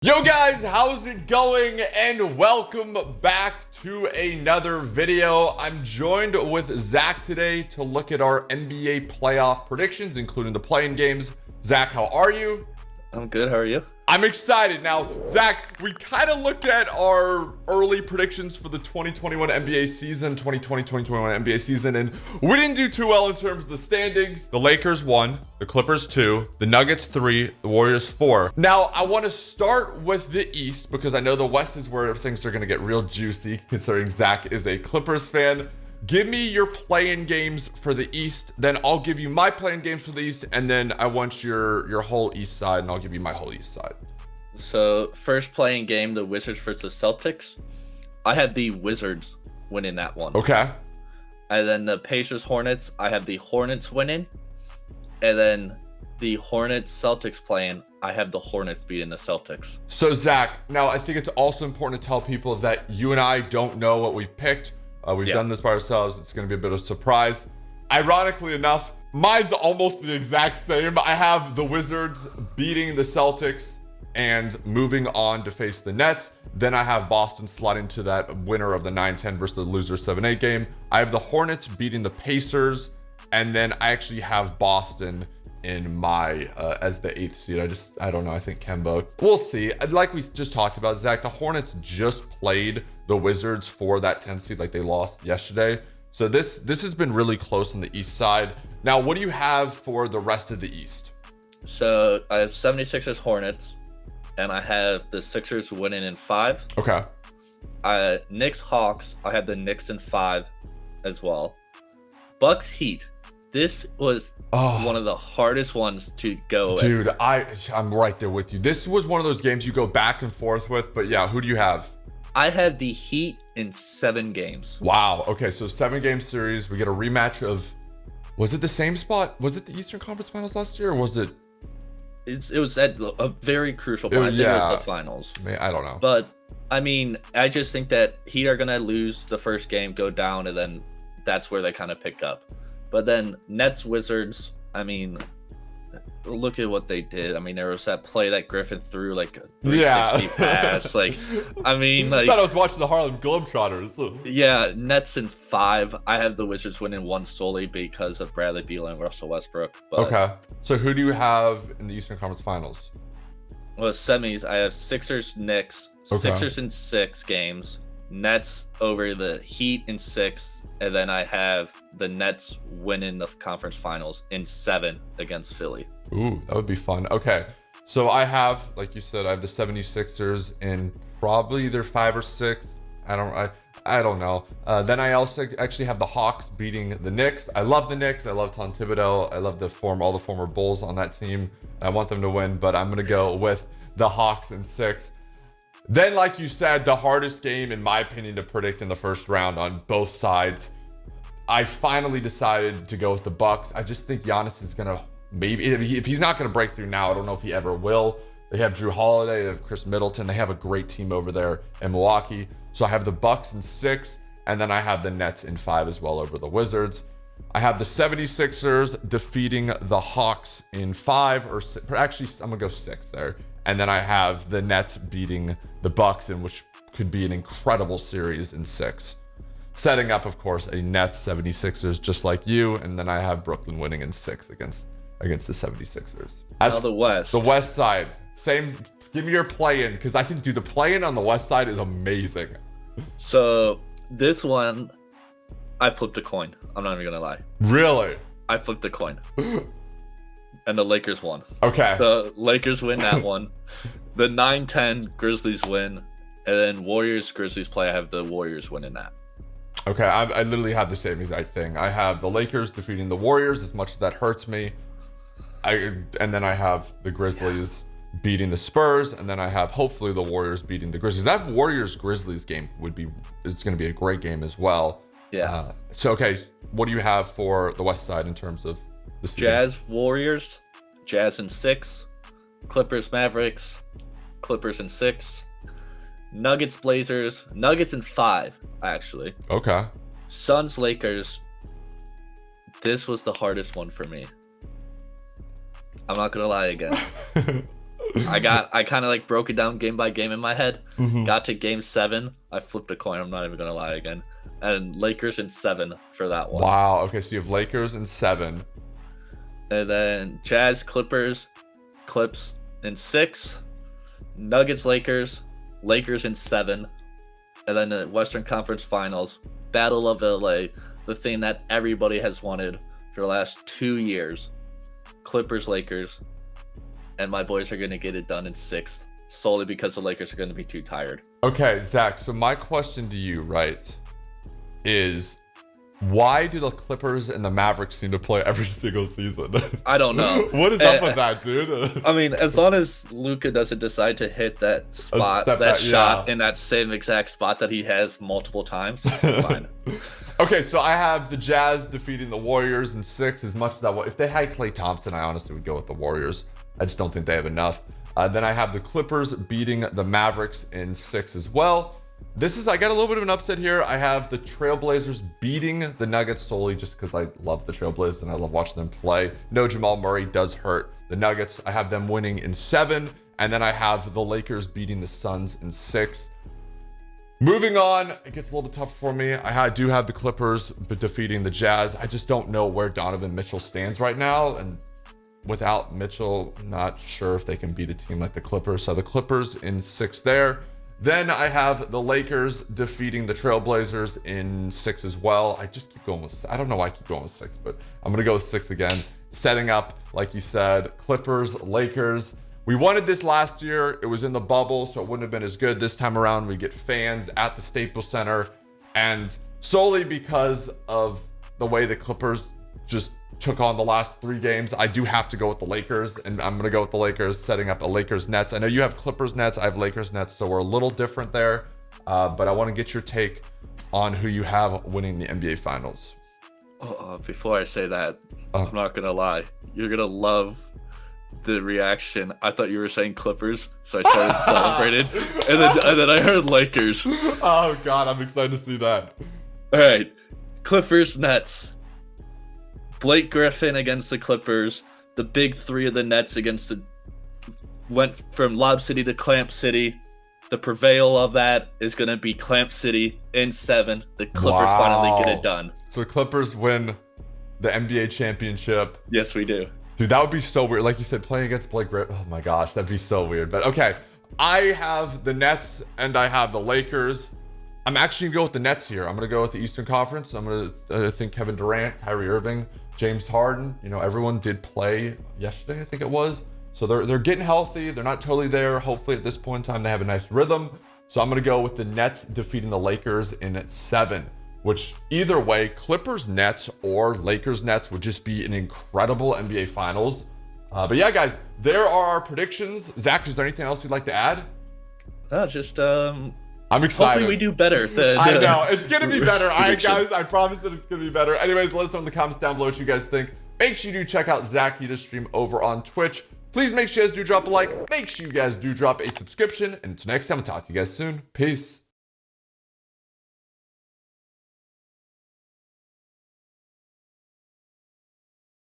Yo guys, how's it going? And welcome back to another video. I'm joined with Zach today to look at our NBA playoff predictions, including the play-in games. Zach, how are you? I'm good. How are you? I'm excited. Now, Zach, we kind of looked at our early predictions for the 2021 NBA season, 2020-2021 NBA season, and we didn't do too well in terms of the standings. The Lakers 1, the Clippers 2, the Nuggets 3, the Warriors 4. Now, I want to start with the East because I know the West is where things are going to get real juicy, considering Zach is a Clippers fan. Give me your play-in games for the East, then I'll give you my play-in games for the East, and then I want your whole East side, and I'll give you my whole East side. So, first play-in game, the Wizards versus Celtics. I have the Wizards winning that one. Okay. And then the Pacers Hornets, I have the Hornets winning. And then the Hornets Celtics playing, I have the Hornets beating the Celtics. So, Zach, now I think it's also important to tell people that you and I don't know what we've picked. We've done this by ourselves. It's going to be a bit of a surprise. Ironically enough, mine's almost the exact same. I have the Wizards beating the Celtics and moving on to face the Nets. Then I have Boston sliding to that winner of the 9-10 versus the loser 7-8 game. I have the Hornets beating the Pacers. And then I actually have Boston in my as the 8th seed. I don't know. I think Kemba. We'll see. Like we just talked about, Zach, the Hornets just played the Wizards for that 10th seed. Like they lost yesterday. So this has been really close on the East side. Now, what do you have for the rest of the East? So I have 76ers Hornets, and I have the Sixers winning in 5. Okay. Knicks Hawks, I have the Knicks in 5 as well. Bucks Heat. This was one of the hardest ones to go with. Dude, I'm right there with you. This was one of those games you go back and forth with. But yeah, who do you have? I have the Heat in 7 games. Wow. Okay, so 7-game series. We get a rematch of. Was it the same spot? Was it the Eastern Conference Finals last year, or was it? It was at a very crucial point. I think it was the finals. I don't know. But I mean, I just think that Heat are gonna lose the first game, go down, and then that's where they kind of pick up. But then Nets Wizards, I mean, look at what they did. I mean, there was that play that Griffin threw like a 360 pass. Like, I mean, like, I thought I was watching the Harlem Globetrotters. Yeah, Nets in 5. I have the Wizards winning 1 solely because of Bradley Beal and Russell Westbrook. But, okay. So who do you have in the Eastern Conference Finals? Well, semis, I have Sixers Knicks. Okay. Sixers in 6 games. Nets over the Heat in 6, and then I have the Nets winning the conference finals in 7 against Philly. Ooh, that would be fun. Okay, so I have, like you said, I have the 76ers in probably either 5 or 6. I don't know. Then I also actually have the Hawks beating the Knicks. I love the Knicks. I love Tom Thibodeau. I love all the former Bulls on that team. I want them to win, but I'm gonna go with the Hawks in 6. Then, like you said, the hardest game, in my opinion, to predict in the first round on both sides. I finally decided to go with the Bucks. I just think Giannis is gonna if he's not gonna break through now, I don't know if he ever will. They have Drew Holiday, they have Chris Middleton. They have a great team over there in Milwaukee. So I have the Bucks in 6, and then I have the Nets in 5 as well over the Wizards. I have the 76ers defeating the Hawks in 5, or actually, I'm gonna go 6 there. And then I have the Nets beating the Bucks, in which could be an incredible series in 6. Setting up, of course, a Nets 76ers just like you, and then I have Brooklyn winning in 6 against the 76ers. Now the West. The West side, same. Give me your play-in, because I think, dude, the play-in on the West side is amazing. So this one, I flipped a coin. I'm not even gonna lie. Really? I flipped a coin. And the Lakers won. Okay. The Lakers win that one. The 9-10 Grizzlies win. And then Warriors-Grizzlies play. I have the Warriors winning that. Okay, I literally have the same exact thing. I have the Lakers defeating the Warriors, as much as that hurts me. And then I have the Grizzlies beating the Spurs, and then I have hopefully the Warriors beating the Grizzlies. That Warriors-Grizzlies game is going to be a great game as well. Yeah. So, okay, what do you have for the West side in terms of the season? Jazz Warriors, Jazz in 6, Clippers Mavericks, Clippers in 6, Nuggets Blazers, Nuggets in 5 actually. Okay. Suns Lakers. This was the hardest one for me. I'm not gonna lie again. I kind of like broke it down game by game in my head. Mhm. Got to game 7. I flipped a coin. I'm not even gonna lie again. And Lakers in 7 for that one. Wow. Okay, so you have Lakers in 7. And then Jazz, Clippers, Clips in 6. Nuggets, Lakers, Lakers in 7. And then the Western Conference Finals, Battle of LA, the thing that everybody has wanted for the last 2 years. Clippers, Lakers, and my boys are going to get it done in 6th, solely because the Lakers are going to be too tired. Okay, Zach, so my question to you, right, is why do the Clippers and the Mavericks seem to play every single season? I don't know. What is up with that, dude? I mean, as long as Luka doesn't decide to hit that spot, that shot in that same exact spot that he has multiple times, fine. Okay, so I have the Jazz defeating the Warriors in 6. As much as that, if they had Klay Thompson, I honestly would go with the Warriors. I just don't think they have enough. Then I have the Clippers beating the Mavericks in 6 as well. I got a little bit of an upset here. I have the Trailblazers beating the Nuggets solely just because I love the Trailblazers and I love watching them play. No, Jamal Murray does hurt the Nuggets. I have them winning in 7. And then I have the Lakers beating the Suns in 6. Moving on, it gets a little bit tougher for me. I do have the Clippers defeating the Jazz. I just don't know where Donovan Mitchell stands right now. And without Mitchell, I'm not sure if they can beat a team like the Clippers. So the Clippers in 6 there. Then I have the Lakers defeating the Trailblazers in 6 as well. I just keep going with, I don't know why I keep going with 6, but I'm going to go with 6 again. Setting up, like you said, Clippers, Lakers. We wanted this last year. It was in the bubble, so it wouldn't have been as good this time around. We get fans at the Staples Center, and solely because of the way the Clippers just took on the last 3 games, I do have to go with the Lakers, and I'm going to go with the Lakers, setting up a Lakers Nets. I know you have Clippers Nets, I have Lakers Nets, so we're a little different there, but I want to get your take on who you have winning the NBA Finals. Before I say that, I'm not going to lie. You're going to love the reaction. I thought you were saying Clippers, so I started celebrated, and then I heard Lakers. Oh, God, I'm excited to see that. All right, Clippers, Nets. Blake Griffin against the Clippers. The big 3 of the Nets went from Lob City to Clamp City. The prevail of that is going to be Clamp City in 7. The Clippers finally get it done. So Clippers win the NBA championship. Yes, we do. Dude, that would be so weird. Like you said, playing against Blake Griffin. Oh my gosh, that'd be so weird. But okay, I have the Nets and I have the Lakers. I'm actually going to go with the Nets here. I'm going to go with the Eastern Conference. I'm going to think Kevin Durant, Kyrie Irving, James Harden. You know, everyone did play yesterday, I think it was. So they're getting healthy. They're not totally there. Hopefully at this point in time, they have a nice rhythm. So I'm going to go with the Nets defeating the Lakers in 7, which either way, Clippers Nets or Lakers Nets would just be an incredible NBA Finals. But yeah, guys, there are our predictions. Zach, is there anything else you'd like to add? I'm excited. Hopefully we do better. I know. It's going to be better. All right, guys. I promise that it's going to be better. Anyways, let us know in the comments down below what you guys think. Make sure you do check out Zach. He does stream over on Twitch. Please make sure you guys do drop a like. Make sure you guys do drop a subscription. And until next time, I'll talk to you guys soon. Peace.